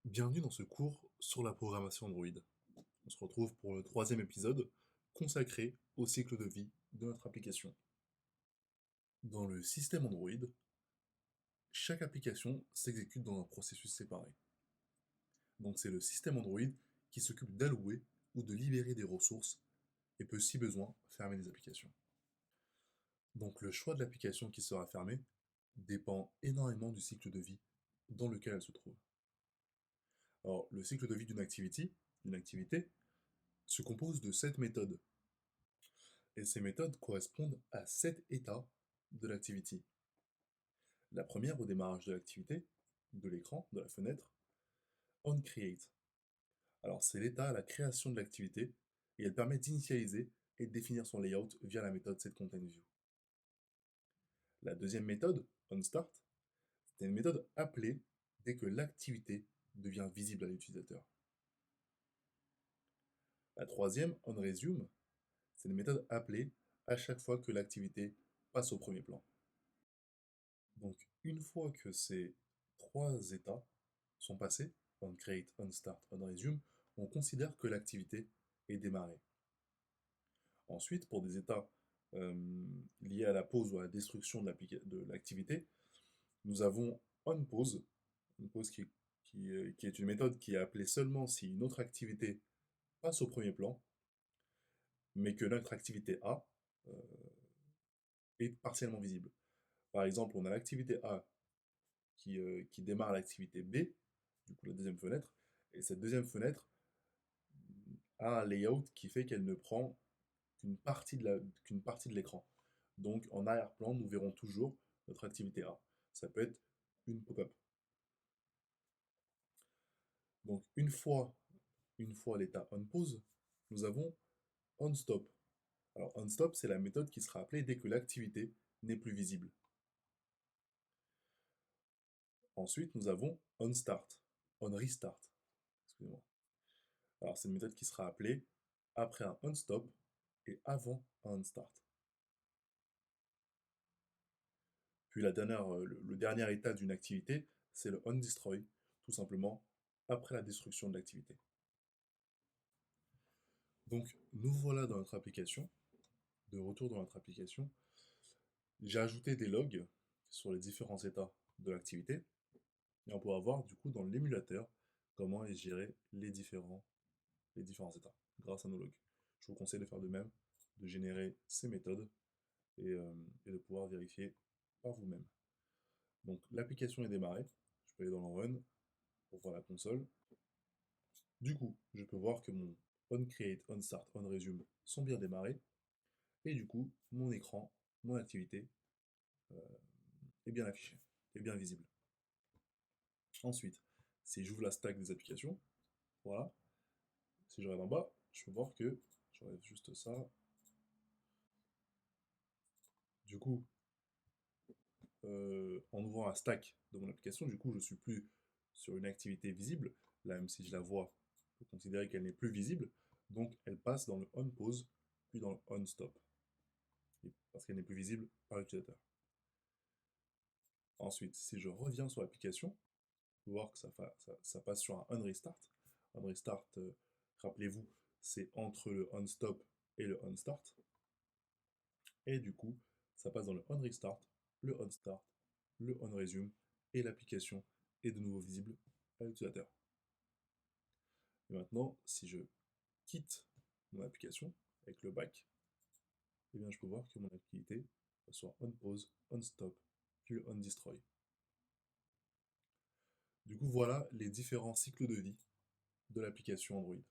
Bienvenue dans ce cours sur la programmation Android. On se retrouve pour le troisième épisode consacré au cycle de vie de notre application. Dans le système Android, chaque application s'exécute dans un processus séparé. Donc c'est le système Android qui s'occupe d'allouer ou de libérer des ressources et peut si besoin fermer des applications. Donc le choix de l'application qui sera fermée dépend énormément du cycle de vie dans lequel elle se trouve. Alors le cycle de vie d'une activité, se compose de 7 méthodes. Et ces méthodes correspondent à 7 états de l'activity. La première au démarrage de l'activité, de l'écran, de la fenêtre, onCreate. Alors c'est l'état à la création de l'activité et elle permet d'initialiser et de définir son layout via la méthode setContentView. La deuxième méthode, onStart, c'est une méthode appelée dès que l'activité devient visible à l'utilisateur. La troisième, onResume, c'est une méthode appelée à chaque fois que l'activité passe au premier plan. Donc, une fois que ces trois états sont passés, onCreate, onStart, onResume, on considère que l'activité est démarrée. Ensuite, pour des états liés à la pause ou à la destruction de l'activité, nous avons onPause, une pause qui est une méthode qui est appelée seulement si une autre activité passe au premier plan, mais que notre activité A euh, est partiellement visible. Par exemple, on a l'activité A qui démarre l'activité B, du coup la deuxième fenêtre, et cette deuxième fenêtre a un layout qui fait qu'elle ne prend qu'une partie de l'écran. Donc en arrière-plan, nous verrons toujours notre activité A. Ça peut être une pop-up. Donc une fois l'état on pause, nous avons on stop. Alors on stop, c'est la méthode qui sera appelée dès que l'activité n'est plus visible. Ensuite, nous avons on start, on restart. Excusez-moi. Alors c'est une méthode qui sera appelée après un onStop et avant un onStart. Puis le dernier état d'une activité, c'est le onDestroy, tout simplement après la destruction de l'activité. Donc nous voilà dans notre application, de retour dans notre application. J'ai ajouté des logs sur les différents états de l'activité et on pourra voir du coup dans l'émulateur comment est géré les différents états grâce à nos logs. Je vous conseille de faire de même, de générer ces méthodes et de pouvoir vérifier par vous-même. Donc l'application est démarrée, je peux aller dans le run pour voir la console. Du coup, je peux voir que mon onCreate, onStart, onResume sont bien démarrés, et du coup, mon écran, mon activité euh, est bien affiché, est bien visible. Ensuite, si j'ouvre la stack des applications, voilà, si je regarde en bas, je peux voir que, j'enlève juste ça, du coup, en ouvrant un stack de mon application, du coup, je ne suis plus sur une activité visible. Là, même si je la vois, je peux considérer qu'elle n'est plus visible. Donc, elle passe dans le on pause, puis dans le on stop, parce qu'elle n'est plus visible par l'utilisateur. Ensuite, si je reviens sur l'application, vous voir que ça passe sur un on restart. On restart, rappelez-vous, c'est entre le on stop et le on start. Et du coup, ça passe dans le on restart, le on start, le on resume, et l'application est de nouveau visible à l'utilisateur. Et maintenant, si je quitte mon application avec le back, eh bien, je peux voir que mon activité soit on pause, on stop, puis on destroy. Du coup, voilà les différents cycles de vie de l'application Android.